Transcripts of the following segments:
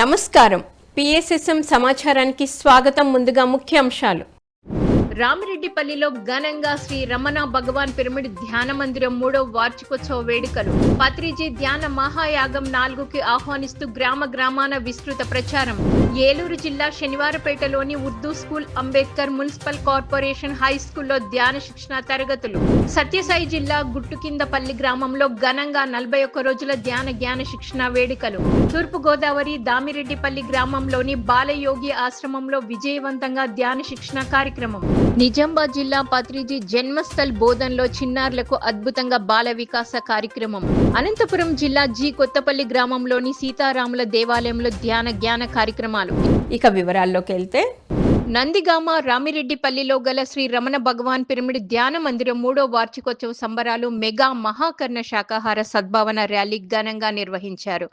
నమస్కారం. పిఎస్ఎస్ఎం సమాచారానికి స్వాగతం. ముందుగా ముఖ్యాంశాలు. రామిరెడ్డిపల్లిలో ఘనంగా శ్రీ రమణ భగవాన్ పిరమిడ్ ధ్యాన మందిరం 3వ వార్షికోత్సవ వేడుకలు. పత్రిజీ ధ్యాన మహాయాగం 4కి ఆహ్వానిస్తూ గ్రామ గ్రామాన విస్తృత ప్రచారం. ఏలూరు జిల్లా శనివారపేటలోని Urdu school, Ambedkar municipal corporation high స్కూల్లో ధ్యాన శిక్షణ తరగతులు. సత్యసాయి జిల్లా గుట్టుకిందపల్లి గ్రామంలో ఘనంగా 41 రోజుల ధ్యాన శిక్షణ వేడుకలు. తూర్పుగోదావరి దామిరెడ్డిపల్లి గ్రామంలోని బాలయోగి ఆశ్రమంలో విజయవంతంగా ధ్యాన శిక్షణ కార్యక్రమం. నిజామాబాద్ జిల్లా పత్రిజీ జన్మస్థల్ బోధన్లో చిన్నారులకు అద్భుతంగా బాల వికాస కార్యక్రమం. అనంతపురం జిల్లా జి కొత్తపల్లి గ్రామంలోని సీతారాముల దేవాలయంలో ధ్యాన కార్యక్రమాలు. ఇక వివరాల్లోకి వెళ్తే, నందిగామ రామిరెడ్డిపల్లిలో గల శ్రీ రమణ భగవాన్ పిరమిడ్ ధ్యాన మందిరం 3వ వార్షికోత్సవ సంబరాలు మెగా మహాకర్ణ శాకాహార సద్భావన ర్యాలీ ఘనంగా నిర్వహించారు.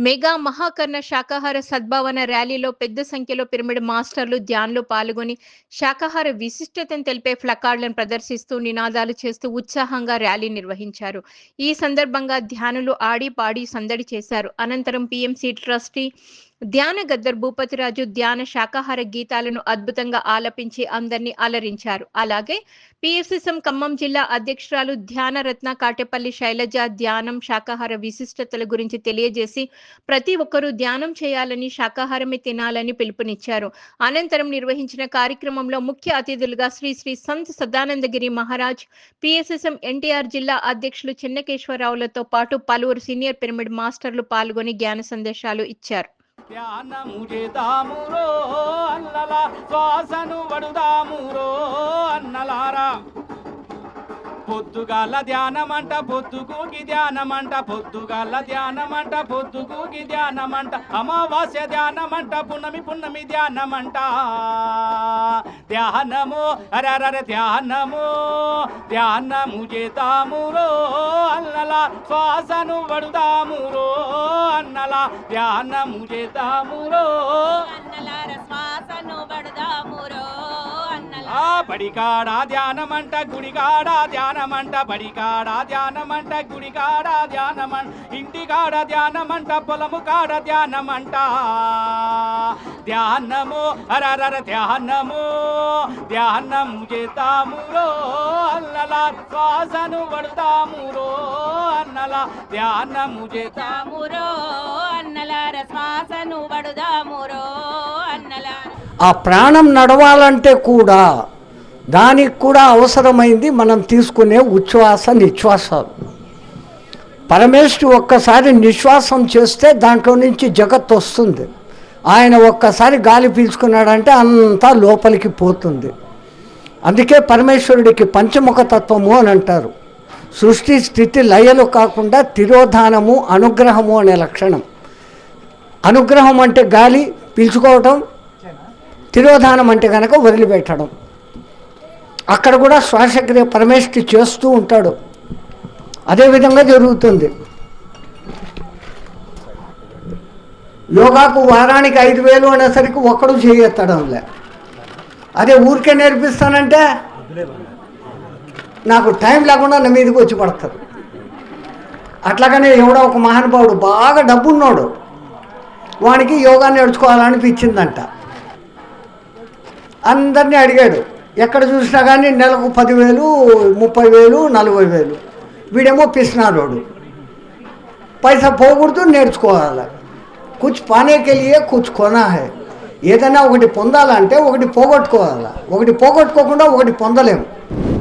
మెగా మహాకర్ణ శాకాహార సద్భావన ర్యాలీలో పెద్ద సంఖ్యలో పిరమిడ్ మాస్టర్లు ధ్యానంలో పాల్గొని శాకాహార విశిష్టతను తెలిపే ఫ్లకార్డులను ప్రదర్శిస్తూ నినాదాలు చేస్తూ ఉత్సాహంగా ర్యాలీ నిర్వహించారు. ఈ సందర్భంగా ధ్యానులు ఆడి పాడి సందడి చేశారు. అనంతరం పిఎంసి ట్రస్టీ ధ్యాన గద్దర్ భూపతిరాజు ధ్యాన శాకాహార గీతాలను అద్భుతంగా ఆలపించి అందరినీ అలరించారు. అలాగే పిఎస్ఎస్ఎం ఖమ్మం జిల్లా అధ్యక్షురాలు ధ్యాన రత్న కాటేపల్లి శైలజ ధ్యానం శాకాహార విశిష్టతల గురించి తెలియజేసి ప్రతి ఒక్కరూ ధ్యానం చేయాలని, శాకాహారమే తినాలని పిలుపునిచ్చారు. అనంతరం నిర్వహించిన కార్యక్రమంలో ముఖ్య అతిథులుగా శ్రీ సంత్ సదానందగిరి మహారాజ్, పిఎస్ఎస్ఎం ఎన్టీఆర్ జిల్లా అధ్యక్షులు చిన్నకేశ్వరరావులతో పాటు పలువురు సీనియర్ పిరమిడ్ మాస్టర్లు పాల్గొని జ్ఞాన సందేశాలు ఇచ్చారు. ధ్యానము చేద్దామురో అన్నలా, శ్వాసను వడుదామురో అన్నలారా. పొద్దుగాల ధ్యానమంట, పొద్దుకూకి ధ్యానమంట, పొద్దుగాల ధ్యానమంట, పొద్దుకూకి ధ్యానమంట, అమావాస్య ధ్యానమంట, పున్నమి ధ్యానమంట. ధ్యానము అరర ధ్యానము చేద్దామురో అన్నలా, శ్వాసను వడుదామురో అన్నలా. ధ్యానము చేద్దామురో అన్నలార, శ్వాసను వడుదామురో అన్నలా. బడికాడ ధ్యానమంట, గుడికాడ ధ్యానమంట, బడికాడ ధ్యానమంట, గుడికాడ ధ్యానమంట, ఇంటికాడ ధ్యానమంట, పొలము కాడ ధ్యానమంట. ధ్యానము అరర ధ్యానము చేద్దామురో అన్నలా, శ్వాసను వడుదామురో అన్నలా. ధ్యానము చేద్దామురో అన్నలార, శ్వాసను వడుదామురో అన్నలా. ఆ ప్రాణం నడవాలంటే కూడా దానికి కూడా అవసరమైంది మనం తీసుకునే ఉచ్ఛ్వాస నిశ్వాసాలు. పరమేశ్వరుడు ఒక్కసారి నిశ్వాసం చేస్తే దాంట్లో నుంచి జగత్తు వస్తుంది. ఆయన ఒక్కసారి గాలి పీల్చుకున్నాడంటే అంతా లోపలికి పోతుంది. అందుకే పరమేశ్వరుడికి పంచముఖ తత్వము అని అంటారు. సృష్టి స్థితి లయలు కాకుండా తిరోధానము, అనుగ్రహము అనే లక్షణం. అనుగ్రహం అంటే గాలి పీల్చుకోవటం, తిరోధానం అంటే కనుక వదిలిపెట్టడం. అక్కడ కూడా శ్వాసక్రియ పరమేశ్వరుడు చేస్తూ ఉంటాడు. అదేవిధంగా జరుగుతుంది. యోగాకు వారానికి 5,000 అనేసరికి ఒక్కడు చేయెత్తడంలే. అదే ఊరికే నేర్పిస్తానంటే నాకు టైం లేకుండా నా మీదకి వచ్చి పడతారు. అట్లాగనే ఎవడో ఒక మహానుభావుడు బాగా డబ్బున్నాడు, వానికి యోగా నేర్చుకోవాలనిపించిందంట. అందరినీ అడిగాడు. ఎక్కడ చూసినా కానీ నెలకు 10,000, 30,000, 40,000. వీడేమో పిసినారోడు, పైసా పోకూడదు, నేర్చుకోవాలి. కుచ్ పానేకే లియే కుచ్ కొనా హై. ఏదైనా ఒకటి పొందాలంటే ఒకటి పోగొట్టుకోవాలి. ఒకటి పోగొట్టుకోకుండా ఒకటి పొందలేము.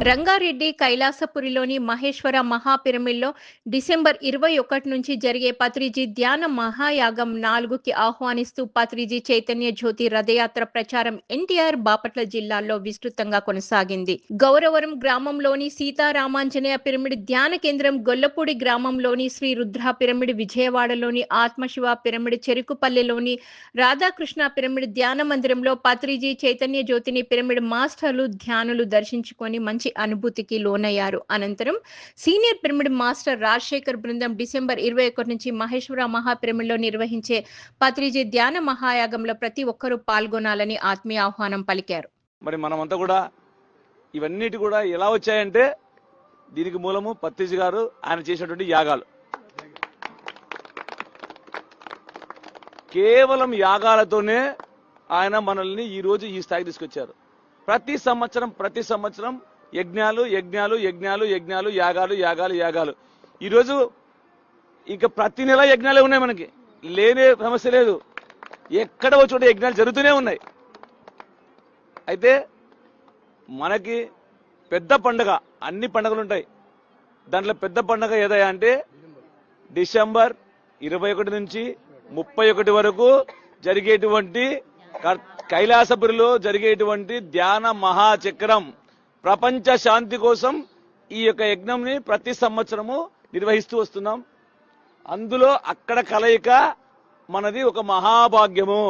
రంగారెడ్డి కైలాసపురిలోని మహేశ్వర మహాపిరమిడ్లో డిసెంబర్ 21 నుంచి జరిగే పత్రిజీ ధ్యాన మహాయాగం 4కి ఆహ్వానిస్తూ పత్రిజీ చైతన్య జ్యోతి రథయాత్ర ప్రచారం ఎన్టీఆర్ బాపట్ల జిల్లాల్లో విస్తృతంగా కొనసాగింది. గౌరవరం గ్రామంలోని సీతారామాంజనేయ పిరమిడ్ ధ్యాన కేంద్రం, గొల్లపూడి గ్రామంలోని శ్రీ రుద్ర పిరమిడ్, విజయవాడలోని ఆత్మశివ పిరమిడ్, చెరుకుపల్లిలోని రాధాకృష్ణ పిరమిడ్ ధ్యాన మందిరంలో పత్రిజీ చైతన్య జ్యోతిని పిరమిడ్ మాస్టర్లు ధ్యానులు దర్శించుకొని మంచి అనుభూతికి లోనయ్యారు. అనంతరం సీనియర్ పిరమిడ్ మాస్టర్ రాజశేఖర్ బృందం డిసెంబర్ 21 నుంచి మహేశ్వర మహాపిరమిడ్లో నిర్వహించే పత్రిజీ ధ్యాన మహాయాగంలో ప్రతి ఒక్కరూ పాల్గొనాలని ఆత్మీయ ఆహ్వానం పలికారు. మరి మనమంతా కూడా ఇవన్నిటి కూడా ఎలా వచ్చాయంటే దీనికి మూలము పత్రిజీ గారు ఆయన చేసినటువంటి యాగాలు. కేవలం యాగాలతోనే ఆయన మనల్ని ఈరోజు ఈ స్థాయికి తీసుకొచ్చారు. ప్రతి సంవత్సరం యజ్ఞాలు యాగాలు. ఈరోజు ఇంకా ప్రతి నెల యజ్ఞాలే ఉన్నాయి, మనకి లేనే సమస్య లేదు. ఎక్కడ చోట యజ్ఞాలు జరుగుతూనే ఉన్నాయి. అయితే మనకి పెద్ద పండుగ, అన్ని పండుగలు ఉంటాయి, దాంట్లో పెద్ద పండుగ ఏదయ్యా అంటే డిసెంబర్ 21 నుంచి 31 వరకు జరిగేటువంటి కైలాసపురిలో జరిగేటువంటి ధ్యాన మహాచక్రం ప్రపంచ శాంతి కోసం ఈ యొక్క యజ్ఞంని ప్రతి సంవత్సరము నిర్వహిస్తూ వస్తున్నాం. అందులో అక్కడ కలయిక మనది ఒక మహాభాగ్యము.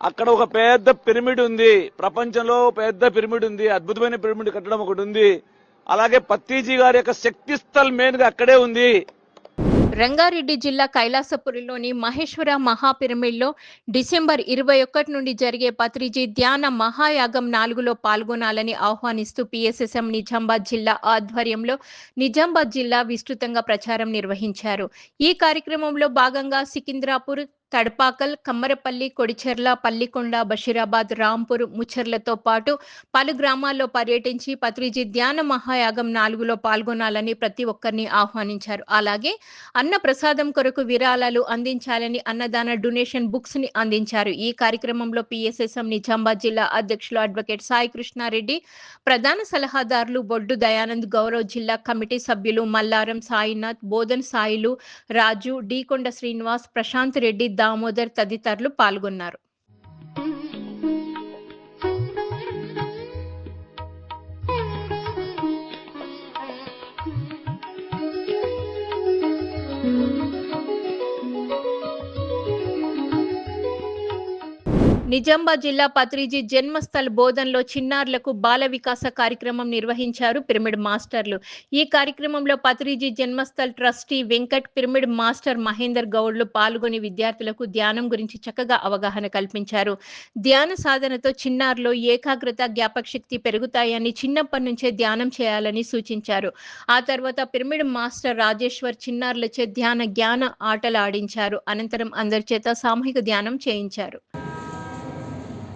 అక్కడ ఒక పెద్ద పిరమిడ్ ఉంది, ప్రపంచంలో పెద్ద పిరమిడ్ ఉంది, అద్భుతమైన పిరమిడ్ కట్టడం ఒకటి ఉంది. అలాగే పత్రిజీ గారి యొక్క శక్తి స్థల్ మెయిన్ గా అక్కడే ఉంది. రంగారెడ్డి జిల్లా కైలాసపురిలోని మహేశ్వర మహాపిరమిడ్లో డిసెంబర్ 21 నుండి జరిగే పత్రిజీ ధ్యాన మహాయాగం 4లో పాల్గొనాలని ఆహ్వానిస్తూ పిఎస్ఎస్ఎం నిజామాబాద్ జిల్లా ఆధ్వర్యంలో నిజామాబాద్ జిల్లా విస్తృతంగా ప్రచారం నిర్వహించారు. ఈ కార్యక్రమంలో భాగంగా సికింద్రాపూర్, తడపాకల్, కమ్మరపల్లి, కొడిచెర్ల, పల్లికొండ, బషీరాబాద్, రాంపూర్, ముచ్చర్లతో పాటు పలు గ్రామాల్లో పర్యటించి పత్రిజీ ధ్యాన మహాయాగం 4లో పాల్గొనాలని ప్రతి ఒక్కరిని ఆహ్వానించారు. అలాగే అన్న ప్రసాదం కొరకు విరాళాలు అందించాలని అన్నదాన డొనేషన్ బుక్స్ ని అందించారు. ఈ కార్యక్రమంలో పిఎస్ఎస్ఎం నిజామాబాద్ జిల్లా అధ్యక్షులు అడ్వకేట్ సాయి కృష్ణారెడ్డి, ప్రధాన సలహాదారులు బొడ్డు దయానంద్ గౌరవ్, జిల్లా కమిటీ సభ్యులు మల్లారం సాయినాథ్, బోధన్ సాయిలు, రాజు, డీకొండ శ్రీనివాస్, ప్రశాంత్ రెడ్డి, దామోదర్ తదితరులు పాల్గొన్నారు. నిజామాబాద్ జిల్లా పత్రిజీ జన్మస్థల్ బోధన్లో చిన్నారులకు బాల వికాస కార్యక్రమం నిర్వహించారు పిరమిడ్ మాస్టర్లు. ఈ కార్యక్రమంలో Patriji Janmasthal trustee Venkat, pyramid master Mahender గౌడ్లు పాల్గొని విద్యార్థులకు ధ్యానం గురించి చక్కగా అవగాహన కల్పించారు. ధ్యాన సాధనతో చిన్నారులో ఏకాగ్రత, జ్ఞాపకశక్తి పెరుగుతాయని, చిన్నప్పటి నుంచే ధ్యానం చేయాలని సూచించారు. ఆ తర్వాత పిరమిడ్ మాస్టర్ రాజేశ్వర్ చిన్నారులచే జ్ఞాన ఆటలు ఆడించారు. అనంతరం అందరి చేత సామూహిక ధ్యానం చేయించారు.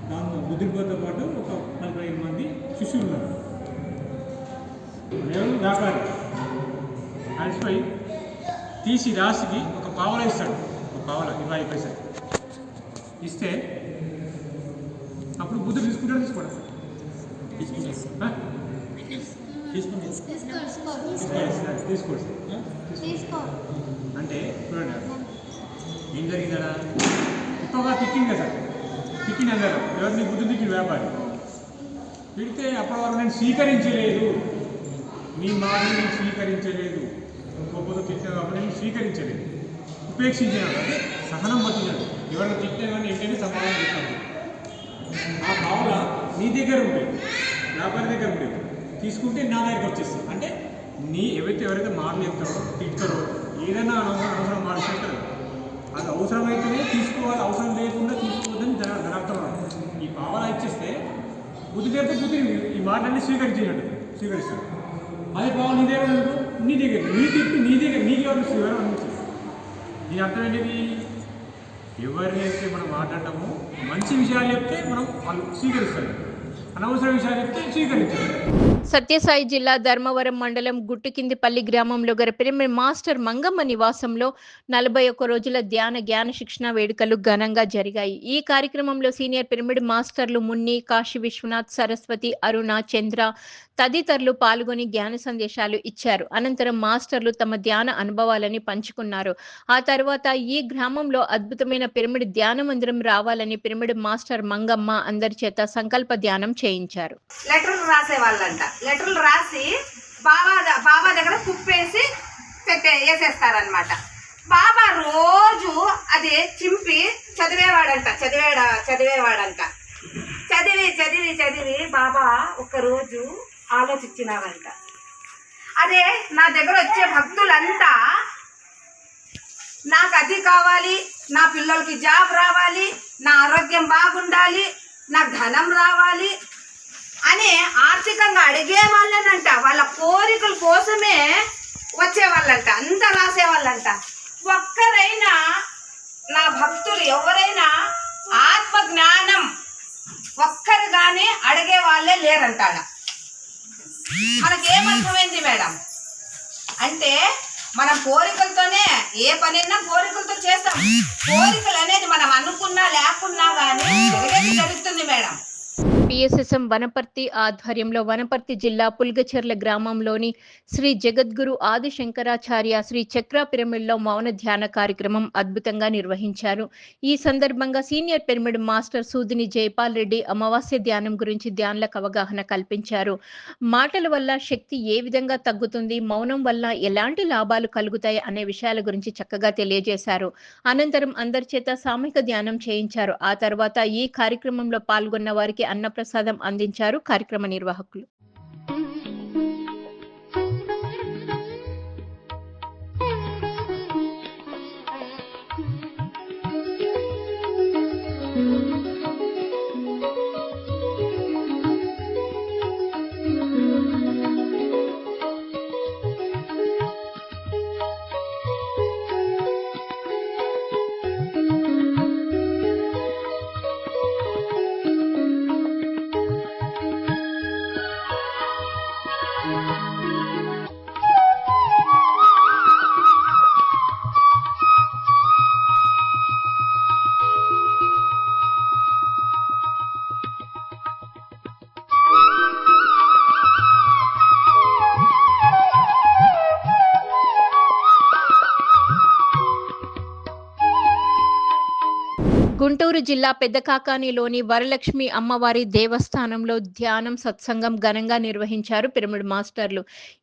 దాంతో బుద్ధితో పాటు ఒక 45 మంది శిష్యులు ఉన్నారు. నేను వ్యాపారి అలసిపోయి తీసి రాసికి ఒక పావలా ఇస్తాడు, ఒక పావలా 20 పైసలు ఇస్తే అప్పుడు బుద్ధుడు తీసుకుంటాడు, తీసుకోండి అంటే చూడండి ఏం జరిగిందా, ఎక్కువగా తిట్టింది కదా సార్, తిట్టిన అందరూ ఎవరిని బుద్ధి తిట్టిన వ్యాపారి తిడితే అప్పటి వరకు నేను స్వీకరించలేదు, మీ మాటలు నేను స్వీకరించలేదు, గొప్పతో తిట్టిన కాబట్టి నేను స్వీకరించలేదు, ఉపేక్షించినాడు, అంటే సహనం పట్టినాడు. ఎవరైనా తిట్టినా కానీ ఏంటంటే సమాధానం చెప్తాను. ఆ భావన నీ దగ్గర ఉండేది, వ్యాపారి దగ్గర ఉండేది, తీసుకుంటే నా దగ్గరకు వచ్చేస్తుంది. అంటే ఎవరైతే మాటలు చెప్తారో, తిట్టారో, ఏదైనా అవసరం మాట్లాడతారు, అది అవసరమైతేనే తీసుకోవాలి, అవసరం లేకుండా తీసుకోవద్దని దాని అర్థం. ఈ భావన ఇచ్చేస్తే బుద్ధి చేస్తే బుద్ధి ఈ మాటలన్నీ స్వీకరిస్తాడు. అదే భావన నీ దగ్గర నీ తిట్టు నీ దగ్గర నీకు ఎవరు స్వీకారం అనిపించింది. దీని అర్థం ఏంటిది, ఎవరినైతే మనం మాట్లాడటమో మంచి విషయాలు చెప్తే మనం వాళ్ళు స్వీకరిస్తారు, అనవసర విషయాలు చెప్తే స్వీకరించాలి. సత్యసాయి జిల్లా ధర్మవరం మండలం గుట్టుకిందిపల్లి గ్రామంలో గల పిరమిడ్ మాస్టర్ మంగమ్మ నివాసంలో 41 రోజుల జ్ఞాన శిక్షణ వేడుకలు ఘనంగా జరిగాయి. ఈ కార్యక్రమంలో సీనియర్ పిరమిడ్ మాస్టర్లు మున్ని, కాశీ విశ్వనాథ్, సరస్వతి, అరుణ, చంద్ర తదితరులు పాల్గొని జ్ఞాన సందేశాలు ఇచ్చారు. అనంతరం మాస్టర్లు తమ ధ్యాన అనుభవాలని పంచుకున్నారు. ఆ తర్వాత ఈ గ్రామంలో అద్భుతమైన పిరమిడ్ ధ్యాన మందిరం రావాలని పిరమిడ్ మాస్టర్ మంగమ్మ అందరి చేత సంకల్ప ధ్యానం చేయించారు. లెటర్లు రాసే వాళ్ళంట, లెటర్లు రాసి బాబా దగ్గర కుప్పేసి వేసేస్తారనమాట. బాబా రోజు అది చింపి చదివేవాడంట. చదివి బాబా ఒక్కరోజు ఆలోచించినారంట, అదే నా దగ్గర వచ్చే భక్తులంతా నాకు అది కావాలి, నా పిల్లలకి జాబ్ రావాలి, నా ఆరోగ్యం బాగుండాలి, నాకు ధనం రావాలి అని ఆర్థికంగా అడిగే వాళ్ళనంట. వాళ్ళ కోరికల కోసమే వచ్చేవాళ్ళంట, అంత రాసేవాళ్ళంట. ఒక్కరైనా నా భక్తులు ఎవరైనా ఆత్మ జ్ఞానం ఒక్కరు కానీ అడిగే వాళ్ళే లేరంటాడ. మనకేమర్థమైంది మేడం అంటే, మనం కోరికలతోనే ఏ పనైనా కోరికలతో చేస్తాం. కోరికలు అనేది మనం అనుకున్నా లేకున్నా కానీ జరుగుతుంది మేడం. పిఎస్ఎస్ఎం వనపర్తి ఆధ్వర్యంలో వనపర్తి జిల్లా పుల్గచెర్ల గ్రామంలోని శ్రీ జగద్గురు ఆది శంకరాచార్య శ్రీ చక్ర పిరమిడ్లో మౌన ధ్యాన కార్యక్రమం అద్భుతంగా నిర్వహించారు. ఈ సందర్భంగా సీనియర్ పిరమిడ్ మాస్టర్ సూదిని జైపాల్ రెడ్డి అమావాస్య ధ్యానం గురించి ధ్యానులకు అవగాహన కల్పించారు. మాటల వల్ల శక్తి ఏ విధంగా తగ్గుతుంది, మౌనం వల్ల ఎలాంటి లాభాలు కలుగుతాయి అనే విషయాల గురించి చక్కగా తెలియజేశారు. అనంతరం అందరి చేత సామూహిక ధ్యానం చేయించారు. ఆ తర్వాత ఈ కార్యక్రమంలో పాల్గొన్న వారికి అన్నప్రసాదం అందించారు కార్యక్రమ నిర్వాహకులు. గుంటూరు జిల్లా పెద్దకాకానిలోని వరలక్ష్మి అమ్మవారి దేవస్థానంలో ధ్యానం సత్సంగం ఘనంగా నిర్వహించారు పిరమిడ్ మాస్టర్లు.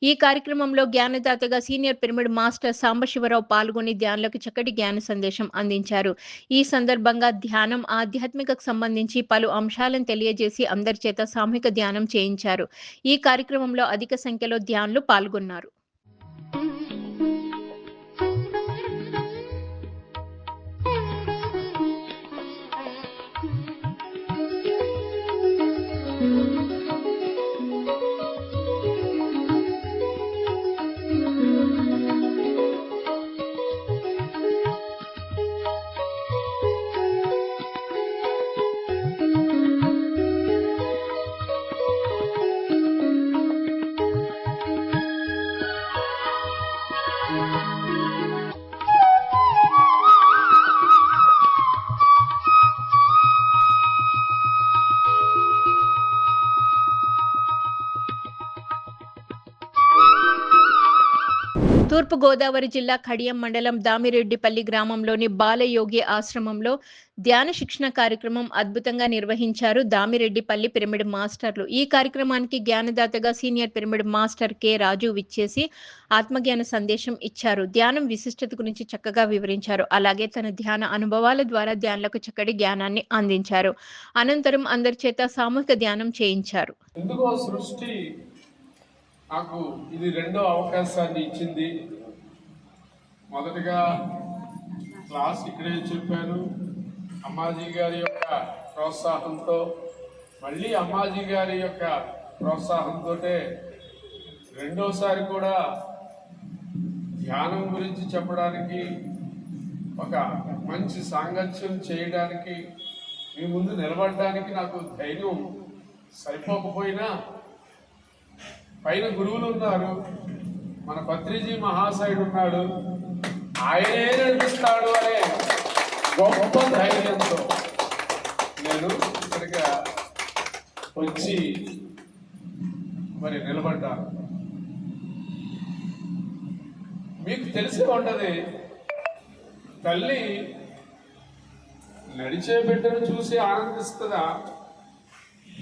ఈ కార్యక్రమంలో జ్ఞానదాతగా సీనియర్ పిరమిడ్ మాస్టర్ సాంబశివరావు పాల్గొని ధ్యానులకు చక్కటి జ్ఞాన సందేశం అందించారు. ఈ సందర్భంగా ధ్యానం ఆధ్యాత్మికకు సంబంధించి పలు అంశాలను తెలియజేసి అందరి చేత సామూహిక ధ్యానం చేయించారు. ఈ కార్యక్రమంలో అధిక సంఖ్యలో ధ్యానులు పాల్గొన్నారు. తూర్పు గోదావరి జిల్లా కడియం మండలం దామిరెడ్డిపల్లి గ్రామంలోని బాలయోగి ఆశ్రమంలో ధ్యాన శిక్షణ కార్యక్రమం అద్భుతంగా నిర్వహించారు దామిరెడ్డిపల్లి పిరమిడ్ మాస్టర్లు. ఈ కార్యక్రమానికి జ్ఞానదాతగా సీనియర్ పిరమిడ్ మాస్టర్ కె రాజు విచ్చేసి ఆత్మజ్ఞాన సందేశం ఇచ్చారు. ధ్యానం విశిష్టత గురించి చక్కగా వివరించారు. అలాగే తన ధ్యాన అనుభవాల ద్వారా ధ్యానులకు చక్కటి జ్ఞానాన్ని అందించారు. అనంతరం అందరి చేత సామూహిక ధ్యానం చేయించారు. ఎందుకో సృష్టి నాకు ఇది రెండో అవకాశాన్ని ఇచ్చింది. మొదటగా క్లాస్ ఇక్కడే చెప్పాను. అమ్మాజీ గారి యొక్క ప్రోత్సాహంతో, మళ్ళీ అమ్మాజీ గారి యొక్క ప్రోత్సాహంతో రెండోసారి కూడా ధ్యానం గురించి చెప్పడానికి, ఒక మంచి సాంగత్యం చేయడానికి, మీ ముందు నిలబడడానికి నాకు ధైర్యం సరిపోకపోయినా పైన గురువులు ఉన్నారు, మన పత్రిజీ మహాశయుడు ఉన్నాడు, ఆయనే నడిపిస్తాడు అనే గొప్ప ధైర్యంతో నేను ఇక్కడికి వచ్చి మరి నిలబడ్డాను. మీకు తెలిసే ఉంటది, తల్లి నడిచే బిడ్డను చూసి ఆనందిస్తుందా,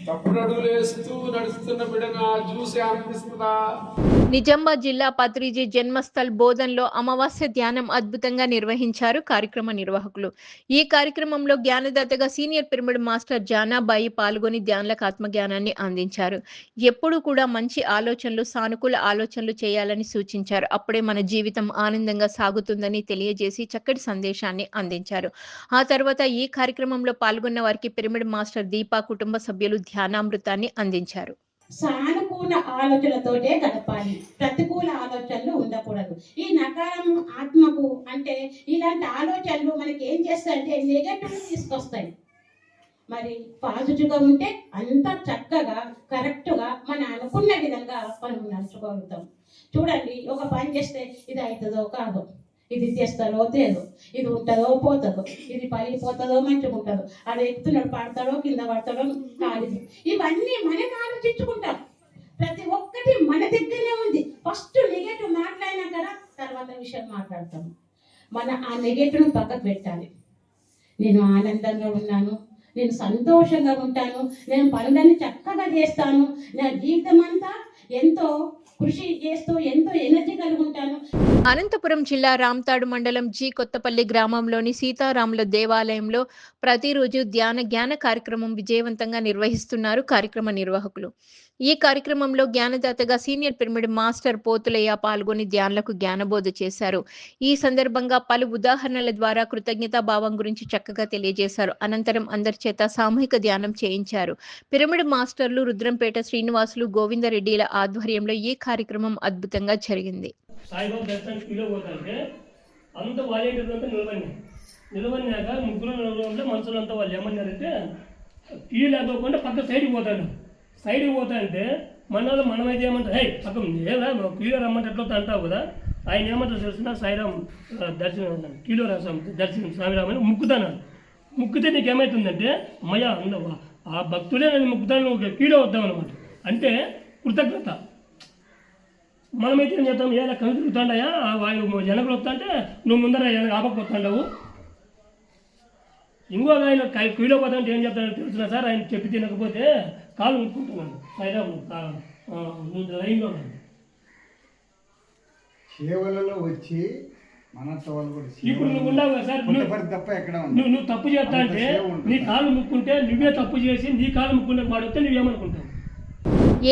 తప్పుడు అడుగులు వేస్తూ నడుస్తున్న బిడ్డను చూసి ఆనందిస్తుందా? నిజామాబాద్ జిల్లా పత్రిజీ జన్మస్థల్ బోధన్లో అమావాస్య ధ్యానం అద్భుతంగా నిర్వహించారు కార్యక్రమ నిర్వాహకులు. ఈ కార్యక్రమంలో జ్ఞానదాతగా సీనియర్ పిరమిడ్ మాస్టర్ జానాబాయి పాల్గొని ధ్యానులకు ఆత్మజ్ఞానాన్ని అందించారు. ఎప్పుడు కూడా మంచి ఆలోచనలు, సానుకూల ఆలోచనలు చేయాలని సూచించారు. అప్పుడే మన జీవితం ఆనందంగా సాగుతుందని తెలియజేసి చక్కటి సందేశాన్ని అందించారు. ఆ తర్వాత ఈ కార్యక్రమంలో పాల్గొన్న వారికి పిరమిడ్ మాస్టర్ దీపా కుటుంబ సభ్యులు ధ్యానామృతాన్ని అందించారు. సానుకూల ఆలోచనతోటే గడపాలి, ప్రతికూల ఆలోచనలు ఉండకూడదు. ఈ నకారం ఆత్మకు అంటే ఇలాంటి ఆలోచనలు మనకి ఏం చేస్తాయంటే నెగటివ్ తీసుకొస్తాయి. మరి పాజిటివ్గా ఉంటే అంత చక్కగా కరెక్ట్గా మనం అనుకున్న విధంగా మనం నడుచుకోగలుగుతాం. చూడండి, ఒక పని చేస్తే ఇది అవుతుందో కాదో, ఇది చేస్తారో తేదో, ఇది ఉంటుందో పోతుందో, ఇది పగిలిపోతుందో మంచిగా ఉంటుందో, అది ఎక్కుతున్నాడు పడతాడో కింద పడతాడో కాదు, ఇవన్నీ మనం ఆలోచించుకుంటాం. ప్రతి ఒక్కటి మన దగ్గరనే ఉంది. ఫస్ట్ నెగటివ్ మాట్లాడినా కదా తర్వాత విషయం మాట్లాడతాము. ఆ నెగటివ్ పక్కకు పెట్టాలి. నేను ఆనందంగా ఉన్నాను, నేను సంతోషంగా ఉంటాను, నేను పనులన్నీ చక్కగా చేస్తాను, నా జీవితం అంతా ఎంతో కృషి చేస్తూ ఎంతో ఎనర్జీ కలిగి ఉంటాను. అనంతపురం జిల్లా రామ్తాడు మండలం జి కొత్తపల్లి గ్రామంలోని సీతారాముల దేవాలయంలో ప్రతిరోజు జ్ఞాన కార్యక్రమం విజయవంతంగా నిర్వహిస్తున్నారు కార్యక్రమ నిర్వాహకులు. ఈ కార్యక్రమంలో జ్ఞానదాతగా సీనియర్ పిరమిడ్ మాస్టర్ పోతులయ్య పాల్గొని ధ్యానులకు జ్ఞానబోధ చేశారు. ఈ సందర్భంగా పలు ఉదాహరణల ద్వారా కృతజ్ఞతా భావం గురించి చక్కగా తెలియజేశారు. అనంతరం అందరి చేత సామూహిక ధ్యానం చేయించారు. పిరమిడ్ మాస్టర్లు రుద్రంపేట శ్రీనివాసులు, గోవిందరెడ్డిల ఆధ్వర్యంలో ఈ కార్యక్రమం అద్భుతంగా జరిగింది. సాయిబాబా దర్శనానికి ఫీల్ పోతుంటే అంత వాలంటీర్లు అంతా నిలబడినాక ముగ్గురు నలుగురు మనుషులంతా వాళ్ళు ఏమన్నారంటే కీ లేకోకుండా పక్క సైడ్కి పోతా అంటే మన వాళ్ళు మనమైతే ఏమంటారు, హే పక్కన ఏదా కీలో రమ్మంటే ఎట్లా అంటావు కదా. ఆయన ఏమంటారు తెలిసిన సాయిరామ్ దర్శనం కీలో రాసాం దర్శనం స్వామిరామని ముక్కుతే నీకు ఏమవుతుందంటే అమ్మయ్య అందవా ఆ భక్తులే నేను ముక్కుతాను, నువ్వు కీలో వద్దామన్నమాట. అంటే కృతజ్ఞత. మనమైతే ఏం చేస్తాం, ఏలా కవి తిరుగుతాండయా వాళ్ళు జనకులు వస్తా అంటే నువ్వు ముందర ఆపకపోతాండవు. ఇంకో ఆయన కీలో పోతా అంటే ఏం చెప్తానని తెలుసునా సార్, ఆయన చెప్పి తినకపోతే కాలు ముట్టుకుంటున్నాను సాయిరామ్ లైన్లో సేవలలో వచ్చి ఇప్పుడు నువ్వు ఉండవు కదా సార్, నువ్వు తప్పు చేస్తా అంటే నీ కాలు ముక్కుంటే నువ్వే తప్పు చేసి నీ కాలు ముక్కుంటే వాడితే నువ్వేమనుకుంటావు.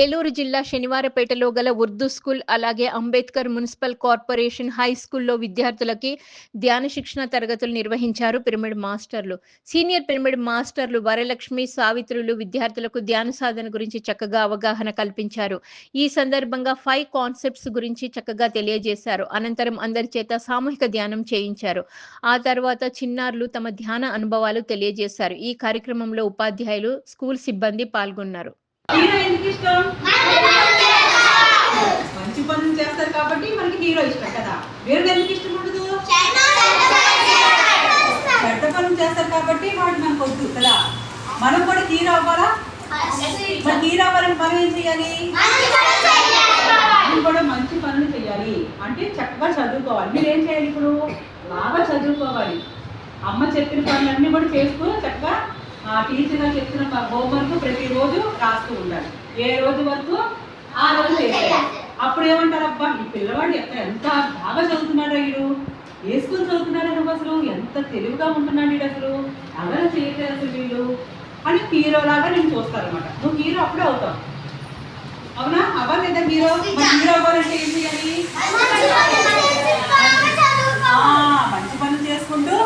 ఏలూరు జిల్లా శనివారపేటలో గల ఉర్దూ స్కూల్ అలాగే అంబేద్కర్ మున్సిపల్ కార్పొరేషన్ హై స్కూల్లో విద్యార్థులకి ధ్యాన శిక్షణ తరగతులు నిర్వహించారు పిరమిడ్ మాస్టర్లు. సీనియర్ పిరమిడ్ మాస్టర్లు వరలక్ష్మి, సావిత్రులు విద్యార్థులకు ధ్యాన సాధన గురించి చక్కగా అవగాహన కల్పించారు. ఈ సందర్భంగా 5 కాన్సెప్ట్స్ గురించి చక్కగా తెలియజేశారు. అనంతరం అందరి చేత సామూహిక ధ్యానం చేయించారు. ఆ తర్వాత చిన్నారులు తమ ధ్యాన అనుభవాలు తెలియజేశారు. ఈ కార్యక్రమంలో ఉపాధ్యాయులు, స్కూల్ సిబ్బంది పాల్గొన్నారు. హీరో ఎందుకు ఇష్టం? మంచి పనులు చేస్తారు కాబట్టి మనకి హీరో ఇష్టం కదా. వేరు ఎందుకు ఇష్టం ఉండదు? చెడ్డ పనులు చేస్తారు కాబట్టి వాడు మనకు వద్దు కదా. మనం కూడా హీరో అవ్వాలా? మన హీరో అవ్వాలని మనం ఏం చేయాలి? మనం కూడా మంచి పనులు చేయాలి. అంటే చక్కగా చదువుకోవాలి. మీరు ఏం చేయాలి? ఇప్పుడు బాగా చదువుకోవాలి. అమ్మ చెప్పిన పనులన్నీ కూడా చేస్తూ చక్కగా టీచర్గా చెప్తున్న హోంవర్క్ ప్రతిరోజు రాస్తూ ఉండాలి. ఏ రోజు వరకు ఆ రోజు చేయాలి. అప్పుడు ఏమంటారు, అబ్బా ఈ పిల్లవాడు ఎంత బాగా చదువుతున్నాడు, వీడు ఏ స్కూల్ చదువుతున్నాడు, నువ్వు అసలు ఎంత తెలివిగా ఉంటున్నాడు, వీడు అసలు అలా చేయట్లేదు అసలు వీళ్ళు అని హీరోలాగా నేను చూస్తారనమాట. నువ్వు హీరో అప్పుడే అవుతావు. అవునా? అవ్వలేదా హీరో? హీరో అవ్వాలంటే ఏం చేయాలి? మంచి పనులు చేసుకుంటూ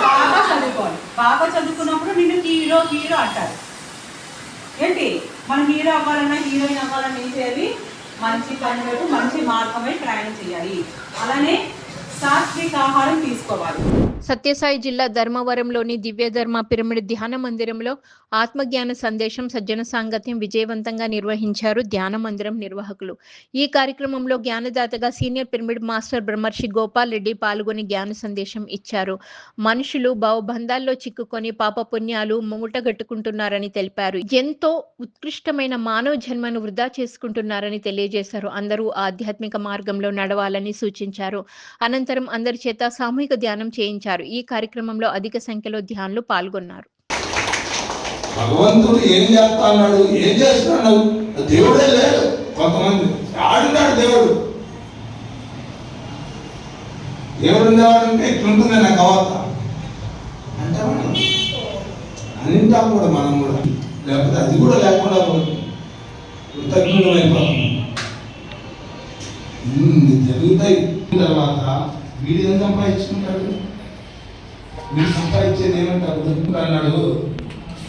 బాగా చదువుకోవాలి. బాగా చదువుకున్నప్పుడు నిన్ను హీరో అంటారు. ఏంటి, మనం హీరో అవ్వాలన్నా హీరోయిన్ అవ్వాలన్నా ఏం చేయాలి? మంచి పని వైపు మంచి మార్గమై ప్రయాణం చేయాలి. అలానే సాత్విక ఆహారం తీసుకోవాలి. సత్యసాయి జిల్లా ధర్మవరంలోని దివ్యధర్మ పిరమిడ్ ధ్యాన మందిరంలో ఆత్మజ్ఞాన సందేశం, సజ్జన సాంగత్యం విజయవంతంగా నిర్వహించారు ధ్యాన మందిరం నిర్వాహకులు. ఈ కార్యక్రమంలో జ్ఞానదాతగా సీనియర్ పిరమిడ్ మాస్టర్ బ్రహ్మర్షి గోపాల్ రెడ్డి పాల్గొని జ్ఞాన సందేశం ఇచ్చారు. మనుషులు భావబంధాల్లో చిక్కుకొని పాపపుణ్యాలు మూటగట్టుకుంటున్నారని తెలిపారు. ఎంతో ఉత్కృష్టమైన మానవ జన్మను వృధా చేసుకుంటున్నారని తెలియజేశారు. అందరూ ఆధ్యాత్మిక మార్గంలో నడవాలని సూచించారు. అనంతరం అందరి చేత సామూహిక ధ్యానం చేయించారు. ఈ కార్యక్రమంలో అధిక సంఖ్యలో ధ్యానులు పాల్గొన్నారు. భగవంతుడు ఏం చేస్తున్నాడు, ఏం చేస్తున్నాడు, దేవుడే లేడు. కొంతమంది ఆడున్నాడు దేవుడు ఉండేవాడంటే ఇట్లుంటుంది నాకు అవత అంటే మనం అన్నింటాం కూడా, మనం కూడా లేకపోతే అది కూడా లేకుండా కృతజ్ఞులు అయిపోతాం. జరుగుతాయి. తర్వాత వీడు ఏం సంపాదించుకుంటాడు, వీడు సంపాదించేది ఏమంటారు అన్నాడు.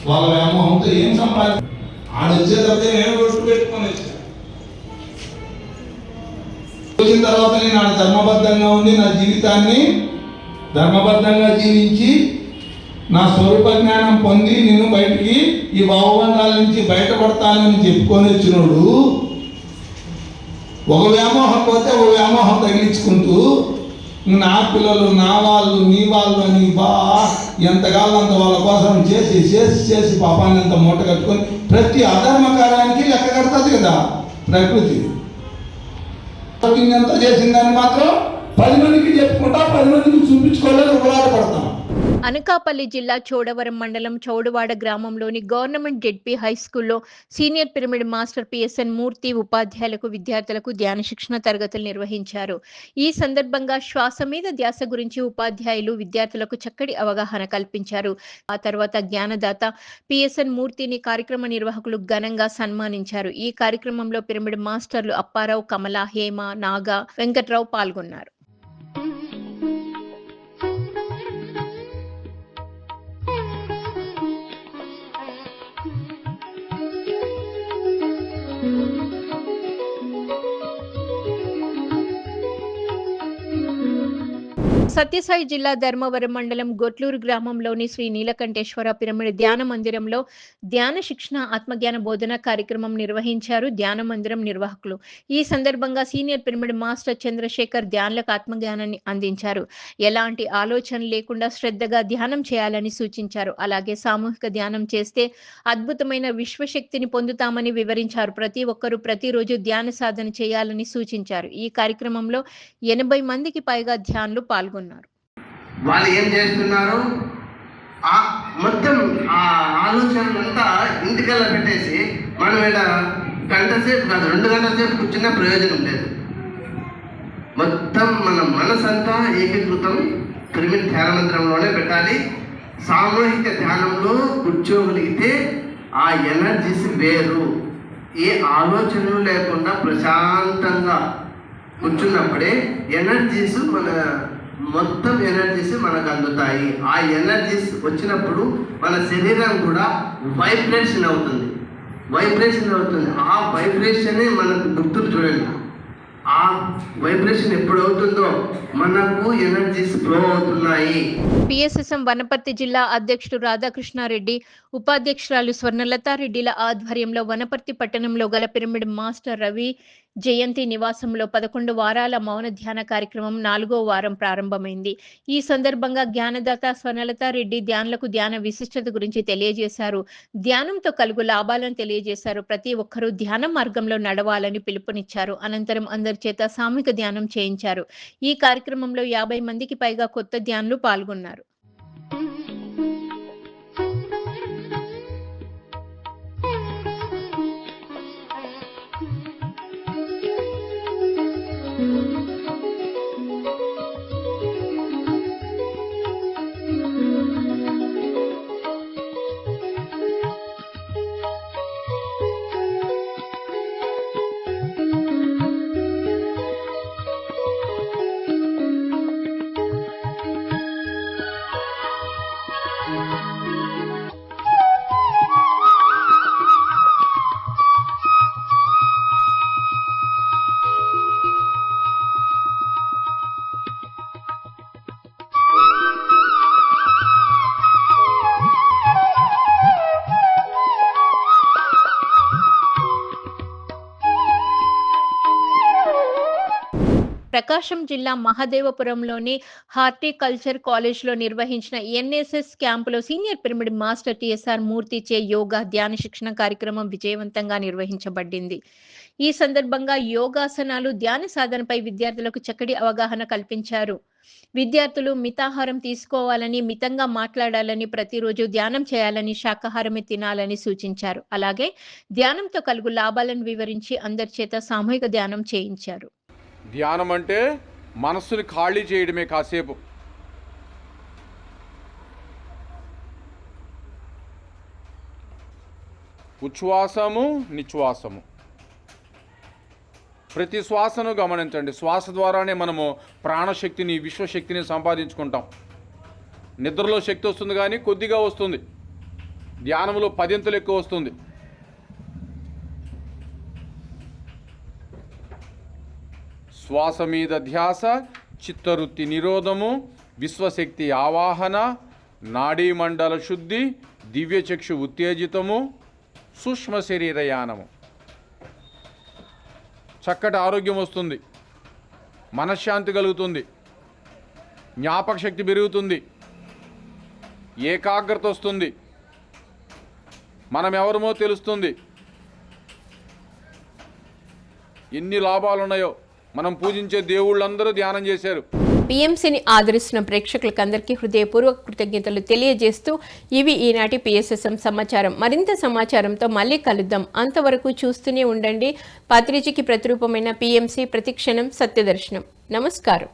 వాళ్ళ వ్యామోహంతో ఏం సంపాదించారు, ఆడ వచ్చేటప్పుడే నేను ఒట్టు పెట్టుకొని వచ్చాను. వచ్చిన తర్వాత నేను ఆడ ధర్మబద్ధంగా ఉండి నా జీవితాన్ని ధర్మబద్ధంగా జీవించి నా స్వరూప జ్ఞానం పొంది నేను బయటికి ఈ భావబంధాల నుంచి బయటపడతానని చెప్పుకొని వచ్చినోడు ఒక వ్యామోహం పోతే ఒక వ్యామోహం తగిలించుకుంటూ నా పిల్లలు నా వాళ్ళు నీ వాళ్ళు అని ఎంతకాలం అంత వాళ్ళ కోసం చేసి చేసి చేసి పాపాన్ని అంత మూట కట్టుకొని ప్రతి అధర్మ కార్యానికి లెక్క కడుతుంది కదా ప్రకృతి. ఎంత చేసిందని మాత్రం 10 మందికి చెప్పుకుంటా, 10 మందికి చూపించుకోలేదు, ఉపలాడపడతాం. అనకాపల్లి జిల్లా చోడవరం మండలం చౌడవాడ గ్రామంలోని గవర్నమెంట్ జెడ్పీ హై స్కూల్లో సీనియర్ పిరమిడ్ మాస్టర్ పిఎస్ఎన్ మూర్తి ఉపాధ్యాయులకు విద్యార్థులకు ధ్యాన శిక్షణ తరగతులు నిర్వహించారు. ఈ సందర్భంగా శ్వాస మీద ధ్యాస గురించి ఉపాధ్యాయులు విద్యార్థులకు చక్కటి అవగాహన కల్పించారు. ఆ తర్వాత జ్ఞానదాత పిఎస్ఎన్ మూర్తిని కార్యక్రమ నిర్వాహకులు ఘనంగా సన్మానించారు. ఈ కార్యక్రమంలో పిరమిడ్ మాస్టర్లు అప్పారావు, కమల, హేమ, నాగా, వెంకట్రావు పాల్గొన్నారు. సత్యసాయి జిల్లా ధర్మవరం మండలం గొట్లూరు గ్రామంలోని శ్రీ నీలకంఠేశ్వర పిరమిడ్ ధ్యాన మందిరంలో ధ్యాన శిక్షణ ఆత్మజ్ఞాన బోధన కార్యక్రమం నిర్వహించారు ధ్యాన మందిరం నిర్వాహకులు. ఈ సందర్భంగా సీనియర్ పిరమిడ్ మాస్టర్ చంద్రశేఖర్ ధ్యానులకు ఆత్మజ్ఞానాన్ని అందించారు. ఎలాంటి ఆలోచన లేకుండా శ్రద్ధగా ధ్యానం చేయాలని సూచించారు. అలాగే సామూహిక ధ్యానం చేస్తే అద్భుతమైన విశ్వశక్తిని పొందుతామని వివరించారు. ప్రతి ఒక్కరూ ప్రతిరోజు ధ్యాన సాధన చేయాలని సూచించారు. ఈ కార్యక్రమంలో 80 మందికి పైగా ధ్యానులు పాల్గొన్నారు. వాళ్ళు ఏం చేస్తున్నారు, మొత్తం ఆ ఆలోచనంతా ఇంటికల్లా పెట్టేసి మనం ఇక్కడ గంట సేపు కాదు 2 గంటల సేపు కూర్చున్న ప్రయోజనం లేదు. మొత్తం మన మనసంతా ఏకీకృతం పిరమిడ్ ధ్యాన మందిరంలోనే పెట్టాలి. సామూహిక ధ్యానంలో కూర్చోగలిగితే ఆ ఎనర్జీస్ వేరు. ఏ ఆలోచనలు లేకుండా ప్రశాంతంగా కూర్చున్నప్పుడే ఎనర్జీస్ మొత్తం ఎనర్జీస్ మనకు అందుతాయి. ఆ ఎనర్జీస్ వచ్చినప్పుడు మన శరీరం కూడా వైబ్రేషన్ అవుతుంది. ఆ వైబ్రేషనే మనకు గుర్తులు చూడండి. ఆ వైబ్రేషన్ ఎప్పుడు అవుతుందో మనకు ఎనర్జీస్ ఫ్లో అవుతున్నాయి. పిఎస్ఎస్ఎం వనపర్తి జిల్లా అధ్యక్షుడు రాధాకృష్ణారెడ్డి, ఉపాధ్యక్షురాలు స్వర్ణలతారెడ్డిల ఆధ్వర్యంలో వనపర్తి పట్టణంలో గల పిరమిడ్ మాస్టర్ రవి జయంతి నివాసంలో 11 వారాల మౌన ధ్యాన కార్యక్రమం 4వ వారం ప్రారంభమైంది. ఈ సందర్భంగా జ్ఞానదాత స్వర్ణలతారెడ్డి ధ్యానులకు ధ్యాన విశిష్టత గురించి తెలియజేశారు. ధ్యానంతో కలుగు లాభాలను తెలియజేశారు. ప్రతి ఒక్కరూ ధ్యాన మార్గంలో నడవాలని పిలుపునిచ్చారు. అనంతరం అందరి చేత సామూహిక ధ్యానం చేయించారు. ఈ కార్యక్రమంలో 50 మందికి పైగా కొత్త ధ్యానులు పాల్గొన్నారు. ప్రకాశం జిల్లా మహదేవపురంలోని హార్టికల్చర్ కాలేజ్లో నిర్వహించిన ఎన్ఎస్ఎస్ క్యాంపులో senior pyramid master TSR Murthy చే యోగా ధ్యాన శిక్షణ కార్యక్రమం విజయవంతంగా నిర్వహించబడింది. ఈ సందర్భంగా యోగాసనాలు, ధ్యాన సాధనపై విద్యార్థులకు చక్కటి అవగాహన కల్పించారు. విద్యార్థులు మితాహారం తీసుకోవాలని, మితంగా మాట్లాడాలని, ప్రతిరోజు ధ్యానం చేయాలని, శాకాహారమే తినాలని సూచించారు. అలాగే ధ్యానంతో కలుగు లాభాలను వివరించి అందరి చేత సామూహిక ధ్యానం చేయించారు. ధ్యానం అంటే మనస్సుని ఖాళీ చేయడమే. కాసేపు ఉచ్ఛ్వాసము, నిశ్వాసము, ప్రతి శ్వాసను గమనించండి. శ్వాస ద్వారానే మనము ప్రాణశక్తిని, విశ్వశక్తిని సంపాదించుకుంటాం. నిద్రలో శక్తి వస్తుంది కానీ కొద్దిగా వస్తుంది, ధ్యానంలో 10 ఎక్కువ వస్తుంది. శ్వాస మీద ధ్యాస, చిత్తవృత్తి నిరోధము, విశ్వశక్తి ఆవాహన, నాడీమండల శుద్ధి, దివ్యచక్షు ఉత్తేజితము, సూక్ష్మ శరీరయానము. చక్కటి ఆరోగ్యం వస్తుంది, మనశ్శాంతి కలుగుతుంది, జ్ఞాపక శక్తి పెరుగుతుంది, ఏకాగ్రత వస్తుంది, మనం ఎవరమో తెలుస్తుంది. ఎన్ని లాభాలు ఉన్నాయో. మనం పూజించే దేవుళ్ళందరూ ధ్యానం చేశారు. పిఎంసిని ఆదరిస్తున్న ప్రేక్షకులకందరికీ హృదయపూర్వక కృతజ్ఞతలు తెలియజేస్తూ ఇవి ఈనాటి పిఎస్ఎస్ఎం సమాచారం. మరింత సమాచారంతో మళ్ళీ కలుద్దాం. అంతవరకు చూస్తూనే ఉండండి. పత్రిజకి ప్రతిరూపమైన పిఎంసి, ప్రతిక్షణం సత్యదర్శనం. నమస్కారం.